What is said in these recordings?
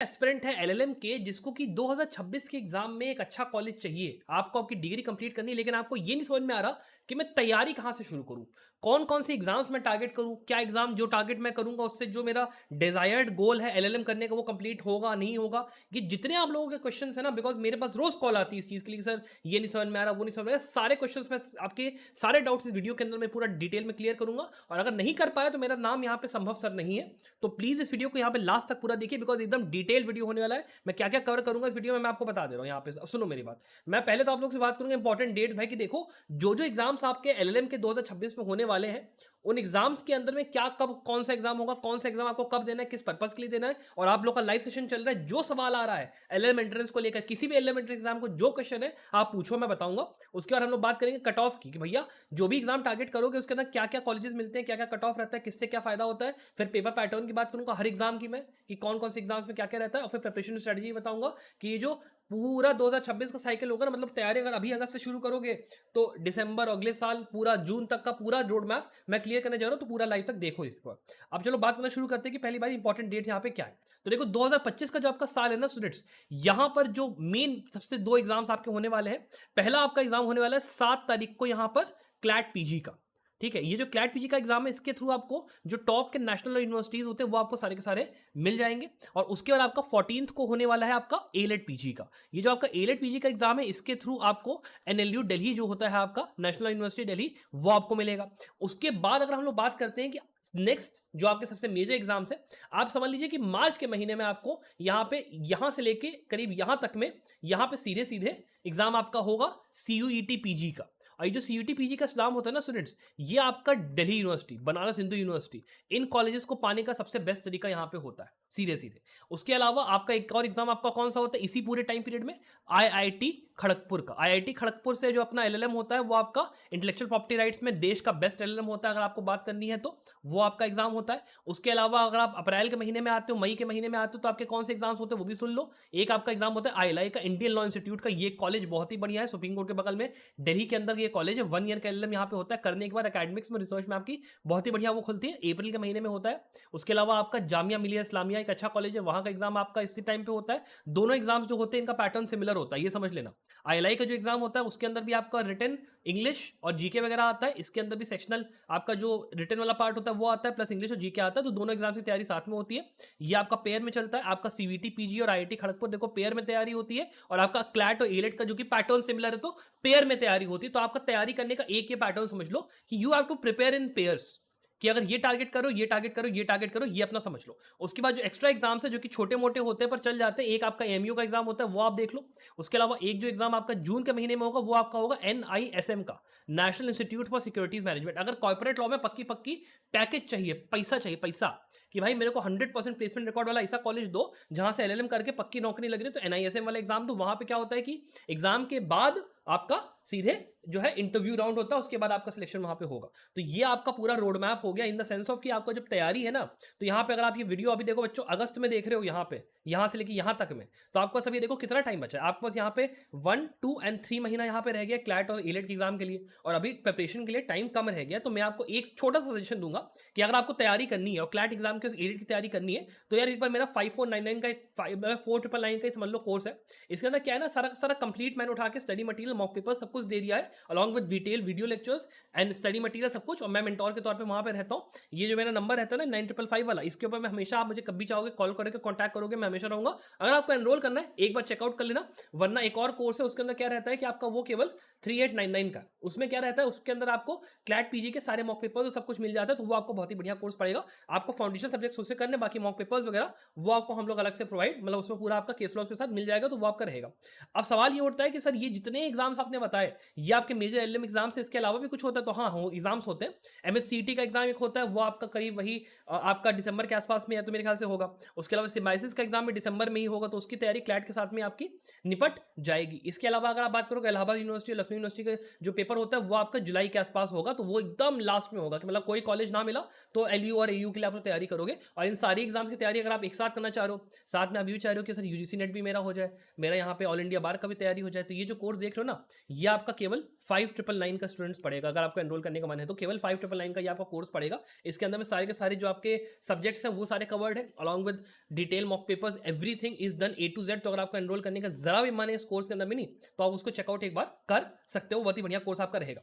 Aspirant है LLM के जिसको कि 2026 के एग्जाम में एक अच्छा कॉलेज चाहिए, आपको आपकी डिग्री कंप्लीट करनी है, लेकिन आपको ये नहीं समझ में आ रहा कि मैं तैयारी कहाँ से शुरू करूँ, कौन कौन से एग्जाम्स में टारगेट करूँ, क्या एग्जाम जो टारगेट मैं करूँगा उससे जो मेरा डिजायर्ड गोल है एलएलएम करने का वो कंप्लीट होगा नहीं होगा। ये जितने आप लोगों के क्वेश्चन है ना, बिकॉज मेरे पास रोज कॉल आती है इस चीज के लिए, सर ये नहीं समझ में आ रहा, वो नहीं समझ में आ रहा, सारे क्वेश्चन मैं आपके सारे डाउट्स इस वीडियो के अंदर मैं पूरा डिटेल में क्लियर करूंगा। और अगर नहीं कर पाया तो मेरा नाम यहाँ पे संभव सर नहीं है, तो प्लीज इस वीडियो को यहाँ पे लास्ट तक पूरा देखिए, बिकॉज एकदम डिटेल वीडियो होने वाला है। मैं क्या क्या कवर करूंगा इस वीडियो में मैं आपको बता दे रहा हूँ। यहाँ पे सुनो मेरी बात, मैं पहले तो आप लोग से बात करूंगा इंपॉर्टेंट डेट भाई, कि देखो जो जो एग्जाम्स आपके एलएलएम के 2026 में होने वाले हैं, उन एग्जाम्स के अंदर में क्या कब कौन सा एग्जाम होगा, कौन सा एग्जाम आपको कब देना है, किस पर्पस के लिए देना है, और आप लोग का लाइव सेशन चल रहा है, जो सवाल आ रहा है एलएलएम एंट्रेंस को लेकर, किसी भी एलएलएम एंट्रेंस एग्जाम को जो क्वेश्चन है आप पूछो, मैं बताऊंगा। उसके बाद हम लोग बात करेंगे कट ऑफ की, कि भैया जो भी एग्जाम टारगेट करोगे उसके अंदर क्या क्या कॉलेजेस मिलते हैं, क्या क्या कट ऑफ रहता है, किससे क्या फायदा होता है। फिर पेपर पैटर्न की बात करूंगा हर एग्जाम की मैं, कि कौन कौन से एग्जाम्स में क्या क्या रहता है, और फिर प्रिपरेशन स्ट्रेटजी बताऊंगा कि ये जो पूरा 2026 का साइकिल होगा ना, मतलब तैयारी अगर अभी अगस्त से शुरू करोगे तो दिसंबर अगले साल पूरा जून तक का पूरा रोड मैप मैं क्लियर करने जा रहा हूं, तो पूरा लाइव तक देखो इसको। अब चलो बात करना शुरू करते हैं कि पहली बार इंपॉर्टेंट डेट यहाँ पे क्या है। तो देखो 2025 का जो आपका साल है ना स्टूडेंट्स, यहां पर जो मेन सबसे दो एग्जाम्स आपके होने वाले हैं, पहला आपका एग्जाम होने वाला है 7 तारीख को यहां पर क्लैट पीजी का। ठीक है, ये जो क्लैट पीजी का एग्जाम है इसके थ्रू आपको जो टॉप के नेशनल यूनिवर्सिटीज होते हैं वो आपको सारे के सारे मिल जाएंगे। और उसके बाद आपका 14th को होने वाला है आपका एलेट पीजी का। ये जो आपका एलेट पीजी का एग्जाम है इसके थ्रू आपको एनएलयू दिल्ली जो होता है आपका नेशनल यूनिवर्सिटी दिल्ली, वो आपको मिलेगा। उसके बाद अगर हम लोग बात करते हैं कि नेक्स्ट जो आपके सबसे मेजर एग्जाम्स है, आप समझ लीजिए कि मार्च के महीने में आपको यहां से लेके करीब यहां तक में यहां पे सीधे सीधे एग्जाम आपका होगा सीयूईटी पीजी का। और ये जो सीयूटी पीजी का एग्जाम होता है ना स्टूडेंट्स, ये आपका दिल्ली यूनिवर्सिटी, बनारस हिंदू यूनिवर्सिटी, इन कॉलेजेस को पाने का सबसे बेस्ट तरीका यहाँ पे होता है सीधे सीधे। उसके अलावा आपका एक और एग्जाम आपका कौन सा होता है इसी पूरे टाइम पीरियड में, आईआईटी खड़गपुर का। आईआईटी खड़गपुर से जो अपना एलएलएम होता है वो आपका इंटेलेक्चुअल प्रॉपर्टी राइट्स में देश का बेस्ट एलएलएम होता है, अगर आपको बात करनी है तो वो आपका एग्जाम होता है। उसके अलावा अगर आप अप्रैल के महीने में आते हो, मई के महीने में आते हो, तो आपके कौन से एग्जाम्स होते हैं वो भी सुन लो। एक आपका एग्जाम होता है आईएलआई का, इंडियन लॉ इंस्टीट्यूट का। ये कॉलेज बहुत ही बढ़िया है, सुप्रीम कोर्ट के बगल में दिल्ली के अंदर ये कॉलेज है। 1 ईयर का एलएलएम यहाँ पे होता है, करने के बाद एकेडमिक्स में रिसर्च में आपकी बहुत ही बढ़िया वो खुलती है, अप्रैल के महीने में होता है। उसके अलावा आपका जामिया मिलिया इस्लामिया एक अच्छा कॉलेज है, वहां का एग्जाम आपका इसी टाइम पे होता है। दोनों एग्जाम्स जो होते हैं इनका पैटर्न सिमिलर होता है, ये समझ लेना। आईएलआई का जो एग्जाम होता है उसके अंदर भी आपका रिटन इंग्लिश और जीके वगैरह आता है, इसके अंदर भी सेक्शनल आपका जो रिटन वाला पार्ट होता है वो आता है, प्लस इंग्लिश और जीके आता है, तो दोनों एग्जाम की तैयारी साथ में होती है। ये आपका पेयर में चलता है। आपका सीवीटी पीजी और आईआईटी खड़गपुर देखो पेयर में तैयारी होती है, और आपका क्लैट और एलेट का जो कि पैटर्न सिमिलर है तो पेयर में तैयारी होती है। तो आपका तैयारी करने का एक ये पैटर्न समझ लो कि you have to prepare in pairs, कि अगर ये टारगेट करो, ये टारगेट करो, ये टारगेट करो, ये अपना समझ लो। उसके बाद जो एक्स्ट्रा एग्जाम्स है जो कि छोटे मोटे होते हैं पर चल जाते हैं, एक आपका एमयू का एग्जाम होता है वो आप देख लो। उसके अलावा एक जो एग्जाम आपका जून के महीने में होगा वो आपका होगा एनआईएसएम का, national institute for securities management. अगर कॉर्पोरेट लॉ में पक्की पक्की पैकेज चाहिए, पैसा चाहिए, पैसा, कि भाई मेरे को 100% प्लेसमेंट रिकॉर्ड वाला ऐसा कॉलेज दो जहां से एलएलएम करके पक्की नौकरी लग रही है, तो एनआईएसएम वाला एग्जाम दो। वहां पे क्या होता है कि एग्जाम के बाद आपका सीधे जो है इंटरव्यू राउंड होता है, उसके बाद आपका सिलेक्शन वहां पे होगा। तो ये आपका पूरा रोड मैप हो गया इन द सेंस ऑफ कि आपका जब तैयारी है ना, तो यहाँ पे अगर आप ये वीडियो अभी देखो बच्चों, अगस्त में देख रहे हो यहाँ पे, यहाँ से लेके यहाँ तक में, तो आपको पास अभी देखो कितना टाइम बचा है। आपके पास यहाँ पे 1, 2 और 3 महीना यहाँ पे रह गया क्लैट और एलेट के एग्जाम के लिए, और अभी प्रिपरेशन के लिए टाइम कम रह गया। तो मैं आपको एक छोटा सा सजेशन दूंगा कि अगर आपको तैयारी करनी है और क्लैट एग्जाम के एलेट की तैयारी करनी है, तो यार एक बार मेरा 5499 का 4999 का समझ लो कोर्स है। इसके अंदर क्या है ना, सारा सारा कंप्लीट मैंने उठा के स्टडी मटेरियल, मॉक पेपर सब कुछ दे दिया है, along with detail video lectures and study material सब कुछ। और मैं मेंटोर के तौर पे वहां पे रहता हूँ। ये जो मेरा नंबर रहता है ना 9555 वाला, इसके ऊपर मैं हमेशा, आप मुझे कभी चाहोगे कॉल करके कॉन्टैक्ट करोगे, मैं हमेशा रहूंगा। अगर आपको एनरोल करना है एक बार चेकआउट कर लेना, वरना एक और कोर्स है उसके अंदर क्या रहता है कि आपका वो केवल 3899 का, उसमें क्या रहता है, उसके अंदर आपको क्लैट पीजी के सारे मॉक पेपर्स सब कुछ मिल जाता है। तो वो आपको बहुत ही बढ़िया कोर्स पड़ेगा। आपको फाउंडेशन सब्जेक्ट्स उससे करने, बाकी मॉक पेपर्स वगैरह वो आपको हम लोग अलग से प्रोवाइड, मतलब उसमें पूरा आपका केस लॉस के साथ मिल जाएगा, तो वो आपका रहेगा। अब सवाल ये उठता है कि सर ये जितने एग्जाम्स आपने बताए ये आपके मेजर एलएम एग्जाम से इसके अलावा भी कुछ होता है? तो हाँ हो एग्जाम्स होते हैं। एमएससीटी का एग्जाम एक होता है, वो आपका करीब वही आपका दिसंबर के आसपास में है तो मेरे ख्याल से होगा। उसके अलावा सिम्बाइसिस का एग्जाम भी दिसंबर में ही होगा, तो उसकी तैयारी क्लैट के साथ में आपकी निपट जाएगी। इसके अलावा अगर आप बात करोगे इलाहाबाद यूनिवर्सिटी और लखनऊ यूनिवर्सिटी का जो पेपर होता है वो आपका जुलाई के आसपास होगा, तो वो एकदम लास्ट में होगा कि मतलब कोई कॉलेज ना मिला तो एलयू और एयू के लिए आप तैयारी करोगे। और इन सारी एग्जाम्स की तैयारी अगर आप एक साथ करना चाह रहे हो, साथ में आप ये चाह रहे हो कि सर यूजीसी नेट भी मेरा हो जाए, मेरा यहाँ पे ऑल इंडिया बार का भी तैयारी हो जाए, तो ये जो कोर्स देख रहे हो ना, ये आपका केवल 5999 का स्टूडेंट्स पढ़ेगा। अगर आपको एनरोल करने का मन है तो केवल 5999 का ये आपका कोर्स पड़ेगा। इसके अंदर में सारे के सारे जो आपके सब्जेक्ट्स हैं वो सारे कवर्ड है, along with detail mock papers, everything is done A to Z। तो अगर आपको एनरोल करने का जरा भी मन है इस कोर्स के अंदर में नहीं, तो आप उसको चेकआउट एक बार कर सकते हो। बहुत ही बढ़िया कोर्स आपका रहेगा।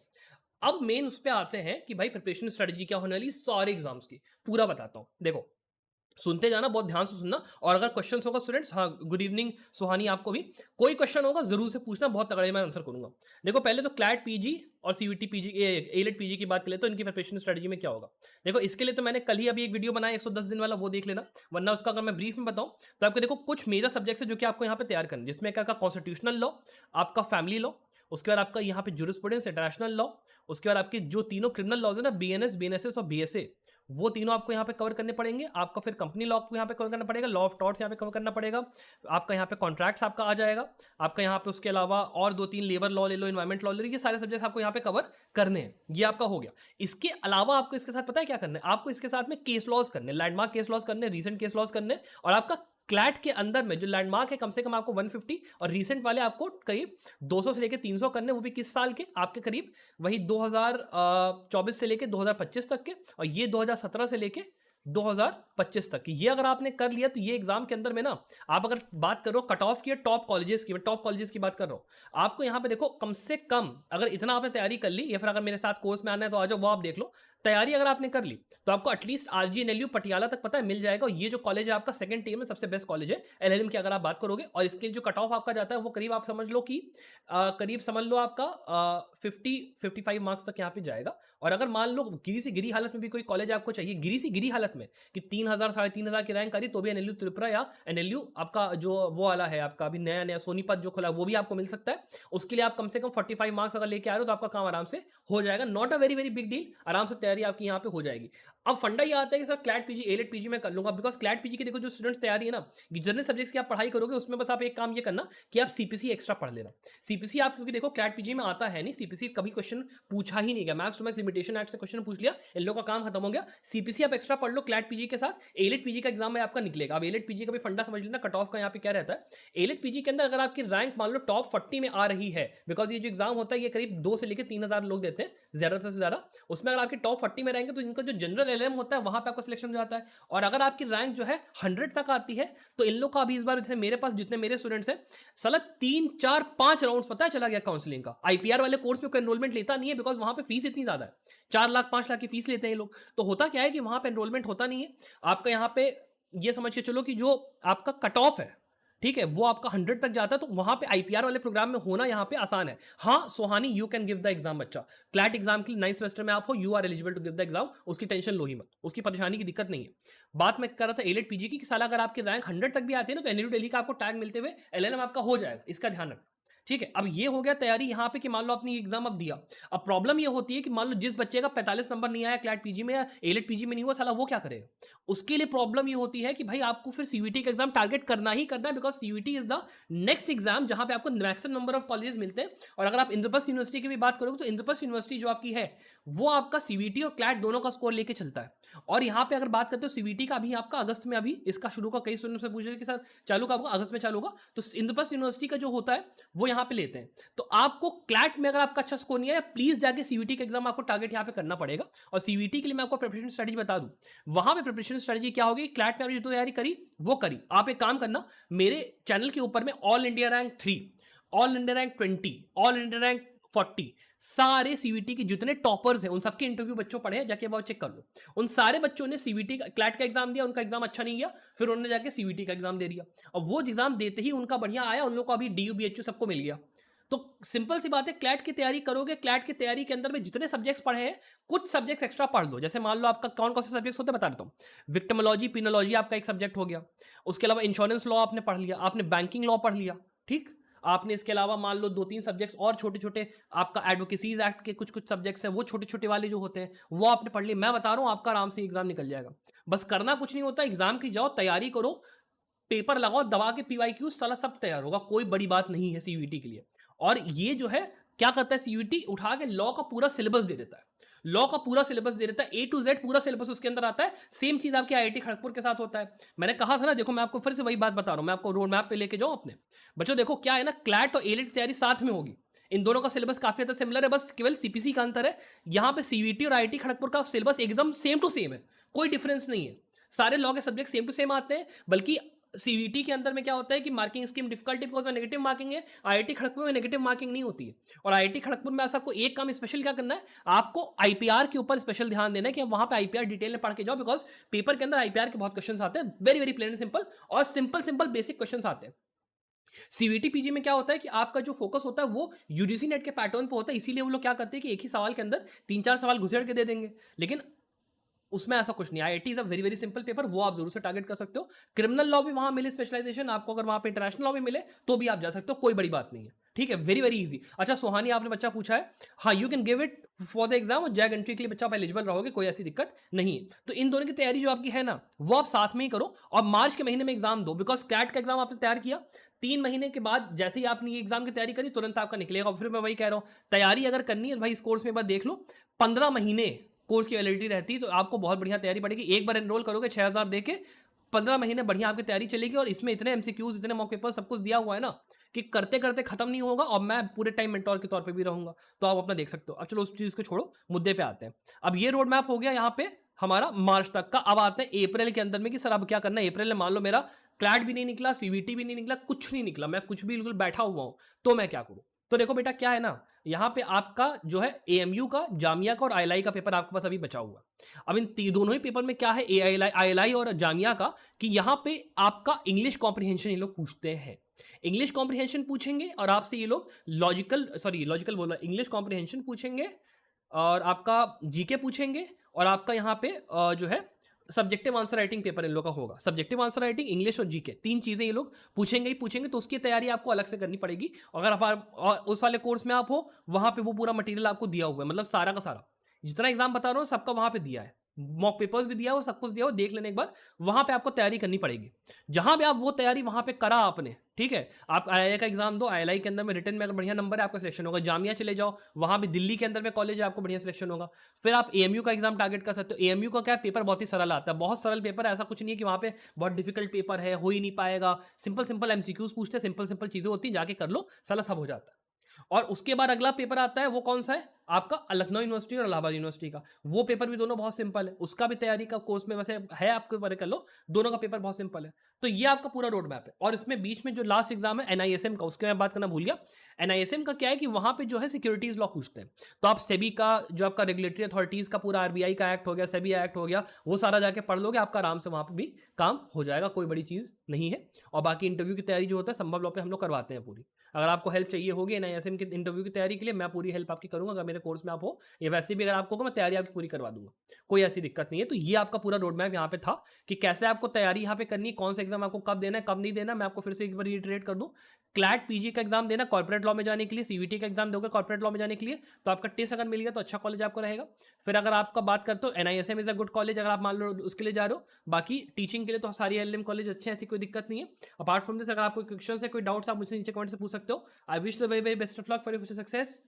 अब मेन उस पे आते हैं कि भाई प्रिपरेशन स्ट्रेटजी क्या होने वाली सारे एग्जाम्स की, पूरा बताता हूं। देखो, सुनते जाना, बहुत ध्यान से सुनना, और अगर क्वेश्चन होगा स्टूडेंट्स, हाँ गुड इवनिंग सुहानी आपको भी, कोई क्वेश्चन होगा जरूर से पूछना, बहुत तगड़े मैं आंसर करूंगा। देखो पहले तो क्लैट पीजी और सीवीटी पीजी, एलेट पीजी की बात करें तो इनकी प्रिपरेशन स्ट्रेटजी में क्या होगा। देखो इसके लिए तो मैंने कल ही अभी एक वीडियो बनाया 110 दिन वाला, वो देख लेना, वरना उसका अगर मैं ब्रीफ में बताऊं तो आपको देखो कुछ मेजर सब्जेक्ट्स है जो कि आपको यहाँ पे तैयार करना, जिसमें क्या कॉन्स्टिट्यूशनल लॉ, आपका फैमिली लॉ, उसके बाद आपका यहाँ पे जुरिस्प्रूडेंस, इंटरनेशनल लॉ, उसके बाद आपके जो तीनों क्रिमिनल लॉज है ना, बीएनएस, बीएनएसएस और बीएसए, वो तीनों आपको यहाँ पे कवर करने पड़ेंगे। आपका फिर कंपनी लॉ को यहाँ पे कवर करना पड़ेगा, लॉ ऑफ टॉर्ट्स यहाँ पे कवर करना पड़ेगा, आपका यहाँ पे कॉन्ट्रैक्ट्स आपका आ जाएगा, आपका यहाँ पे उसके अलावा और 2-3 लेबर लॉ ले लो, इन्वायरमेंट लॉ ले लो, ये सारे सब्जेक्ट आपको यहाँ पे कवर करने हैं। ये आपका हो गया। इसके अलावा आपको इसके साथ पता है क्या करना है, आपको इसके साथ में केस लॉज करने, लैंडमार्क केस लॉज करने, रीसेंट केस लॉज करने, और आपका क्लैट के अंदर में जो लैंडमार्क है कम से कम आपको 150, और रीसेंट वाले आपको करीब 200 से लेके 300 करने, वो भी किस साल के, आपके करीब वही 2024 से लेके 2025 तक के, और ये 2017 से लेके 2025 तक की। ये अगर आपने कर लिया तो ये एग्जाम के अंदर में ना, आप अगर बात करो कट ऑफ की, टॉप कॉलेजेस की, मैं टॉप कॉलेजेस की बात कर रहा हूँ, आपको यहाँ पे देखो कम से कम अगर इतना आपने तैयारी कर ली, या फिर अगर मेरे साथ कोर्स में आना है तो आ जाओ, वो आप देख लो, तैयारी अगर आपने कर ली तो आपको एटलीस्ट RGNLU पटियाला तक पता है मिल जाएगा। और ये जो कॉलेज है आपका सेकंड टीयर में सबसे बेस्ट कॉलेज है LLM की अगर आप बात करोगे, और इसके जो कट ऑफ आपका जाता है वो करीब आप समझ लो कि करीब समझ लो आपका 50-55 मार्क्स तक यहाँ पे जाएगा। और अगर मान लो गिरी से गिरी हालत में भी कोई कॉलेज आपको चाहिए, गिरी से गिरी हालत में कि 3000 3,500 की रैंक करी, तो भी NLU त्रिपुरा या NLU आपका जो वो वाला है आपका अभी नया नया सोनीपत जो खुला वो भी आपको मिल सकता है। उसके लिए आप कम से कम 45 मार्क्स अगर लेके आ रहे हो तो आपका काम आराम से हो जाएगा। Not a very very big deal, आराम से तैयारी आपकी यहाँ पे हो जाएगी। अब फंडा ये आता है कि sir CLAT PG, AILET PG में कर लूंगा, बिकॉज क्लैट पीजी की देखो जो स्टूडेंट्स तैयारी है ना, जनरल सब्जेक्ट्स की आप पढ़ाई करोगे, उसमें बस आप एक काम ये करना कि आप सीपीसी एक्स्ट्रा पढ़ लेना। सीपीसी आप, क्योंकि देखो क्लैट पीजी में आता है नहीं, सीपीसी कभी क्वेश्चन पूछा ही नहीं गया, max to max limitation act से क्वेश्चन पूछ लिया, इन लोगों का काम खत्म हो गया। सीपीसी आप एक्स्ट्रा पढ़ लो क्लैट पीजी के साथ, एलेट पीजी का एग्जाम में आपका निकलेगा। अब एलेट पीजी का भी फंडा समझ लेना, कट ऑफ का यहाँ पे क्या रहता है। एलेट पीजी के अंदर अगर आपकी रैंक मान लो टॉप 40 में आ रही है, बिकॉज ये जो एग्जाम होता है ये करीब 2 से लेकर 3000 लोग देते हैं ज्यादा से ज्यादा, उसमें अगर आपकी टॉप 40 में रहेंगे तो इनका जो जनरल LLM होता है वहां पे आपका सिलेक्शन हो जाता है। और अगर आपकी रैंक जो है 100 तक आती है तो इन लोग का अभी इस बार, जैसे मेरे पास जितने मेरे स्टूडेंट्स हैं, साला 3-4-5 राउंड पता है चला गया काउंसलिंग का। IPR वाले कोर्स में कोई एनरोलमेंट लेता नहीं है, बिकॉज वहां पे फीस इतनी ज्यादा है, 4 लाख 5 लाख की फीस लेते हैं ये लोग। तो होता क्या है कि वहां पे एनरोलमेंट होता नहीं है आपका। यहाँ पे ये समझ के चलो कि जो आपका कट ऑफ है, ठीक है, वो आपका 100 तक जाता है, तो वहां पे IPR वाले प्रोग्राम में होना यहाँ पे आसान है। हाँ Sohani, you can give the exam, बच्चा क्लैट एग्जाम की 9th सेमेस्टर में आप हो, you are eligible to give the exam, उसकी टेंशन लो ही मत, उसकी परेशानी की दिक्कत नहीं है। बात मैं कर रहा था एलेट पीजी की, कि साला अगर आपकी रैंक 100 तक भी आती है ना तो NLU दिल्ली का आपको टैग मिलते हुए LLM आपका हो जाएगा, इसका ध्यान रखना। ठीक है, अब ये हो गया तैयारी यहाँ पे कि मान लो आपने एग्जाम अब दिया। अब प्रॉब्लम ये होती है कि मान लो जिस बच्चे का 45 नंबर नहीं आया क्लैट पीजी में या एलेट पीजी में नहीं हुआ, साला वो क्या करेगा। उसके लिए प्रॉब्लम ये होती है कि भाई आपको फिर सीयूईटी का एग्जाम टारगेट करना ही करना है, because CUET is the next exam जहां पे आपको मैक्सिमम नंबर ऑफ कॉलेजेस मिलते हैं। और अगर आप इंद्रप्रस्थ यूनिवर्सिटी की भी बात करोगे तो इंद्रप्रस्थ यूनिवर्सिटी जो आपकी है वो आपका सीवीटी और क्लैट दोनों का स्कोर लेके चलता है। और यहाँ पे अगर बात करते हो सीवीटी का, अभी आपका अगस्त में, अभी इसका शुरू का कई स्टूडेंट से पूछ रहे कि सर चालू कब होगा, अगस्त में चालू होगा, तो इंद्रप्रस्थ यूनिवर्सिटी का जो होता है वो यहाँ पे लेते हैं। तो आपको क्लैट में अगर आपका अच्छा स्कोर नहीं है, प्लीज जाके सीवीटी का एग्जाम आपको टारगेट यहाँ पे करना पड़ेगा। और सीवीटी के लिए मैं आपको प्रिपरेशन स्ट्रेटजी बता दूं, वहां पे प्रिपरेशन स्ट्रेटजी क्या होगी, क्लैट में आपने जो तैयारी करी वो करी। आप एक काम करना, मेरे चैनल के ऊपर में all India rank 3, all India rank 20, all India rank 40, सारे सीवीटी के जितने टॉपर्स हैं उन सबके इंटरव्यू बच्चों पढ़े हैं, जाके बहुत चेक कर लो। उन सारे बच्चों ने सीवीटी का, क्लैट का एग्जाम दिया, उनका एग्जाम अच्छा नहीं गया, फिर उन्होंने जाके सीवीटी का एग्जाम दे दिया, और वो एग्जाम देते ही उनका बढ़िया आया, उन लोगों को अभी DU BHU सबको मिल गया। तो सिंपल सी बात है, क्लैट की तैयारी करोगे, क्लैट की तैयारी के अंदर में जितने सब्जेक्ट्स पढ़े हैं कुछ सब्जेक्ट्स एक्स्ट्रा पढ़ लो। जैसे मान लो आपका कौन कौन से सब्जेक्ट्स होते हैं बता देता हूँ। विक्टिमोलॉजी, पिनोलॉजी आपका एक सब्जेक्ट हो गया, उसके अलावा इंश्योरेंस लॉ आपने पढ़ लिया, आपने बैंकिंग लॉ पढ़ लिया, ठीक। आपने इसके अलावा मान लो 2-3 सब्जेक्ट्स और छोटे छोटे, आपका एडवोकेसीज एक्ट के कुछ कुछ सब्जेक्ट्स हैं, वो छोटे छोटे वाले जो होते हैं वो आपने पढ़ लिए। मैं बता रहा हूँ आपका आराम से एग्जाम निकल जाएगा। बस करना कुछ नहीं होता, एग्जाम की जाओ, तैयारी करो, पेपर लगाओ, दबा के PYQ, साला सब तैयार होगा, कोई बड़ी बात नहीं है सीयूईटी के लिए। और ये जो है क्या करता है, सीयूईटी उठा के लॉ का पूरा सिलेबस दे देता है, लॉ का पूरा सिलेबस दे देता है, A to Z पूरा सिलेबस उसके अंदर आता है। सेम चीज आपके IIT खड़गपुर के साथ होता है। मैंने कहा था ना, देखो मैं आपको फिर से वही बात बता रहा हूं, मैं आपको रोड मैप पे लेके जाऊं अपने बच्चों। देखो क्या है ना, क्लैट और एलिट तैयारी साथ में होगी, इन दोनों का सिलेबस काफी ज़्यादा सिमिलर है, बस केवल सीपीसी का अंतर है। यहाँ पे सीवीटी और आईआईटी खड़गपुर का सिलेबस एकदम सेम टू सेम है, कोई डिफरेंस नहीं है। सारे लॉ के सब्जेक्ट सेम टू सेम आते हैं, बल्कि सीवीटी के अंदर में क्या होता है कि मार्किंग स्कीम डिफिकल्टी बिकॉज में नेगेटिव मार्किंग है, आईआईटी खड़गपुर में नेगेटिव मार्किंग नहीं होती है। और आईआईटी खड़गपुर में ऐसा आपको एक काम स्पेशल क्या करना है, आपको आईपीआर के ऊपर स्पेशल ध्यान देना है कि आप वहां पे आईपीआर डिटेल में पढ़ के जाओ, बिकॉज पेपर के अंदर आईपीआर के बहुत क्वेश्चन आते हैं, वेरी वेरी प्लेन सिंपल, और सिंपल सिंपल बेसिक क्वेश्चन आते हैं। सीवीटी पीजी में क्या होता है कि आपका जो फोकस होता है वो यूजीसी नेट के पैटर्न पे होता है, इसीलिए वो लोग क्या करते हैं कि एक ही सवाल के अंदर 3-4 सवाल घुसेड़ के दे देंगे, लेकिन उसमें ऐसा कुछ नहीं। IIT is a very very simple paper, वो आप जरूर से टारगेट कर सकते हो। क्रिमिनल लॉ भी वहां मिले स्पेशलाइजेशन आपको, अगर वहां पे इंटरनेशनल लॉ भी मिले तो भी आप जा सकते हो, कोई बड़ी बात नहीं है, ठीक है, वेरी वेरी इजी। अच्छा सोहानी आपने बच्चा पूछा है, हाँ you can give it for the exam, और जैग एंट्री के लिए बच्चा आप एलिजिबल रहोगे, कोई ऐसी दिक्कत नहीं है। तो इन दोनों की तैयारी जो आपकी है ना, वो आप साथ में ही करो, और मार्च के महीने में एग्जाम दो, बिकॉज कैट का एग्जाम आपने तैयार किया, 3 महीने के बाद जैसे ही आपने ये एग्जाम की तैयारी करी तुरंत आपका निकलेगा। फिर मैं वही कह रहा हूँ, तैयारी अगर करनी है भाई इस कोर्स में एक बार देख लो, 15 महीने कोर्स की वैलिडिटी रहती है, तो आपको बहुत बढ़िया तैयारी पड़ेगी। एक बार एनरोल करोगे 6,000 दे के, 15 महीने बढ़िया आपकी तैयारी चलेगी, और इसमें इतने एमसीक्यूज इतने मॉक पेपर सब कुछ दिया हुआ है ना कि करते करते खत्म नहीं होगा, और मैं पूरे टाइम मेंटोर के तौर पे भी रहूंगा, तो आप अपना देख सकते हो। अब चलो उस चीज़ को छोड़ो, मुद्दे पे आते हैं। अब ये रोड मैप हो गया यहाँ पे हमारा मार्च तक का। अब आते हैं अप्रैल के अंदर में कि सर अब क्या करना है। अप्रैल में मान लो मेरा क्लैट भी नहीं निकला, सीवीटी भी नहीं निकला, कुछ नहीं निकला, मैं कुछ भी बिल्कुल बैठा हुआ हूँ, तो मैं क्या करूँ। तो देखो बेटा क्या है ना, यहाँ पे आपका जो है एएमयू का, जामिया का और आईएलआई का पेपर आपके पास अभी बचा हुआ है। अब इन दोनों ही पेपर में क्या है, आईएलआई और जामिया का, कि यहाँ पे आपका इंग्लिश कॉम्प्रिहेंशन ये लोग पूछते हैं। इंग्लिश कॉम्प्रिहेंशन पूछेंगे और आपसे ये लोग लॉजिकल बोला, इंग्लिश कॉम्प्रिहेंशन पूछेंगे, और आपका जीके पूछेंगे, और आपका यहाँ पे जो है subjective answer writing paper in लोग का होगा। सब्जेक्टिव आंसर राइटिंग, इंग्लिश और जीके, 3 चीजें ये लोग पूछेंगे ही पूछेंगे, तो उसकी तैयारी आपको अलग से करनी पड़ेगी। अगर आप उस वाले कोर्स में आप हो, वहां पे वो पूरा मटेरियल आपको दिया हुआ है, मतलब सारा का सारा जितना एग्जाम बता रहा हूँ सबका वहां पे दिया है, मॉक पेपर्स भी दिया हो, सब कुछ दिया हो, देख लेने एक बार, वहां पे आपको तैयारी करनी पड़ेगी। जहां पे आप वो तैयारी वहां पे करा आपने, ठीक है, आप आईआईआई का एग्जाम दो, आईआईआई के अंदर में रिटर्न में अगर बढ़िया नंबर है आपका सिलेक्शन होगा। जामिया चले जाओ, वहां भी दिल्ली के अंदर में कॉलेज है, आपको बढ़िया सिलेक्शन होगा। फिर आप एएमयू का एग्जाम टारगेट कर सकते हो। एएमयू का क्या पेपर बहुत ही सरल आता है, बहुत सरल पेपर है, ऐसा कुछ नहीं है कि वहां पे बहुत डिफिकल्ट पेपर है, हो ही नहीं पाएगा। सिंपल सिंपल एमसीक्यूज पूछते हैं, सिंपल सिंपल चीजें होती हैं, जाके कर लो, साला सब हो जाता है। और उसके बाद अगला पेपर आता है, वो कौन सा है आपका, लखनऊ यूनिवर्सिटी और इलाहाबाद यूनिवर्सिटी का। वो पेपर भी दोनों बहुत सिंपल है, उसका भी तैयारी का कोर्स में वैसे है, आपके बारे कर लो, दोनों का पेपर बहुत सिंपल है। तो ये आपका पूरा रोड मैप है। और इसमें बीच में जो लास्ट एग्जाम है एनआईएसएम का, उसके मैं बात करना भूल गया। एनआईएसएम का क्या है कि वहां पे जो है सिक्योरिटीज लॉ पूछते हैं, तो आप सेबी का जो आपका रेगुलेटरी अथॉरिटीज का पूरा आरबीआई का एक्ट हो गया, सेबी एक्ट हो गया, वो सारा जाके पढ़ लोगे, आपका आराम से वहां पे भी काम हो जाएगा, कोई बड़ी चीज नहीं है। और बाकी इंटरव्यू की तैयारी जो होता है संभव लॉ पे हम लोग करवाते हैं पूरी। अगर आपको हेल्प चाहिए होगी एनआईएसएम के इंटरव्यू की तैयारी के लिए, मैं पूरी हेल्प आपकी करूंगा, अगर मेरे कोर्स में आप हो, या वैसे भी अगर आपको होगा मैं तैयारी आपकी पूरी करवा दूंगा, कोई ऐसी दिक्कत नहीं है। तो ये आपका पूरा रोड मैप यहाँ पे था कि कैसे आपको तैयारी यहाँ पे करनी है, कौन सा एग्जाम आपको कब देना है कब नहीं देना। मैं आपको फिर से एक बार रिटरेट कर दूं, क्लैट पीजी का एग्जाम देना कॉर्पोरेट लॉ में जाने के लिए, सीवीटी का एग्जाम दोगे कॉर्पोरेट लॉ में जाने के लिए, तो आपका टेस्ट अगर मिल गया तो अच्छा कॉलेज आपका रहेगा। फिर अगर आपका बात करते हो NISM is a good college, अगर आप मान लो उसके लिए जा रहे हो, बाकी टीचिंग के लिए तो सारी एलएम कॉलेज अच्छे हैं, ऐसी कोई दिक्कत नहीं है। अपार्ट फ्रॉम दिस अगर आपको क्वेश्चन है, कोई डाउट्स, आप मुझसे नीचे कमेंट से पूछ सकते हो। I wish the very very best of luck for your future success.